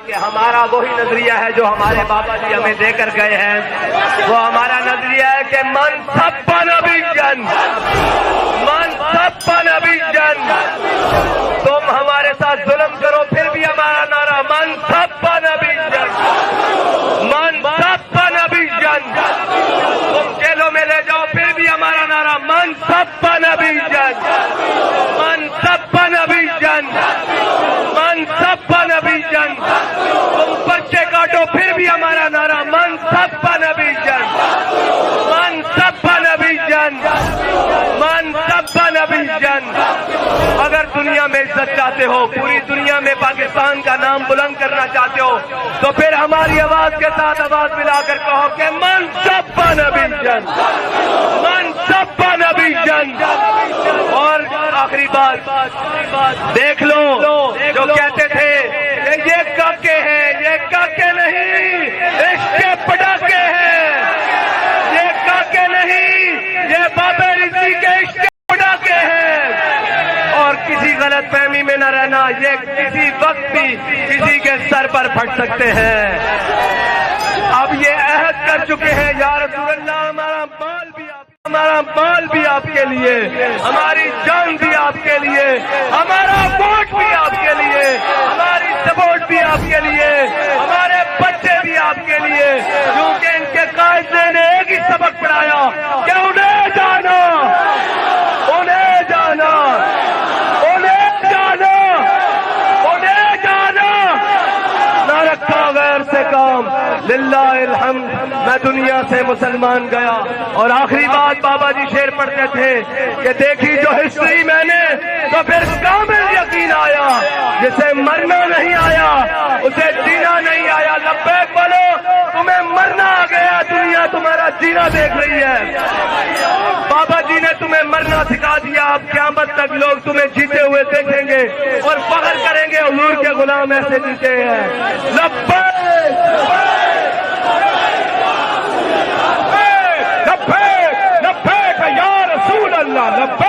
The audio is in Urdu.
کہ ہمارا وہی نظریہ ہے جو ہمارے بابا جی ہمیں دے کر گئے ہیں. وہ ہمارا نظریہ ہے کہ من سب نبی جن، من سب نبی جن. تم ہمارے ساتھ ظلم کرو پھر بھی ہمارا نعرہ من سب نبی جن، من سب نبی جن. تم جیلوں میں لے جاؤ پھر بھی ہمارا نعرہ من سب نبی جن، من سب نبی جن، من سب نبی جن. تم پرچے کاٹو پھر بھی ہمارا نعرہ من سب نبی جن، من سب نبی جن، من سب نبی جن. اگر دنیا میں عزت چاہتے ہو، پوری دنیا میں پاکستان کا نام بلند کرنا چاہتے ہو، تو پھر ہماری آواز کے ساتھ آواز ملا کر کہو کہ من سب نبی جن، من سب نبی جن. اور آخری بات دیکھ لو، جو کہتے تھے کہ یہ کاکے ہیں، یہ کاکے نہیں، عشق کے پٹاخے ہیں. یہ کاکے نہیں، یہ بابے رضوی کے عشق کے پٹاخے ہیں. اور کسی غلط فہمی میں نہ رہنا، یہ کسی وقت بھی کسی کے سر پر پھٹ سکتے ہیں. اب یہ عہد کر چکے ہیں یا رسول اللہ، ہمارا مال بھی آپ کے لیے، ہماری جان بھی آپ کے لیے، ہمارا ووٹ بھی آپ کے لیے، ہماری سپورٹ بھی آپ کے لیے، ہمارے بچے بھی آپ کے لیے. کیونکہ ان کے قائد نے ایک ہی سبق پڑھایا کہ انہیں جانا، انہیں جانا، انہیں جانا، انہیں جانا. نہ رکھا غیر سے کام، للہ الحمد. میں دنیا سے مسلمان گیا. اور آخری بات بابا جی شعر پڑھتے تھے کہ دیکھی جو ہسٹری میں نے تو پھر کامل یقین آیا، جسے مرنا نہیں آیا اسے جینا نہیں آیا. لبیک بولو، تمہیں مرنا آ گیا، دنیا تمہارا جینا دیکھ رہی ہے. بابا جی نے تمہیں مرنا سکھا دیا، اب قیامت تک لوگ تمہیں جیتے ہوئے دیکھیں گے اور فخر کریں گے حضور کے غلام ایسے جیتے ہیں. لبیک لبیک لبیک یا رسول اللہ، لبیک.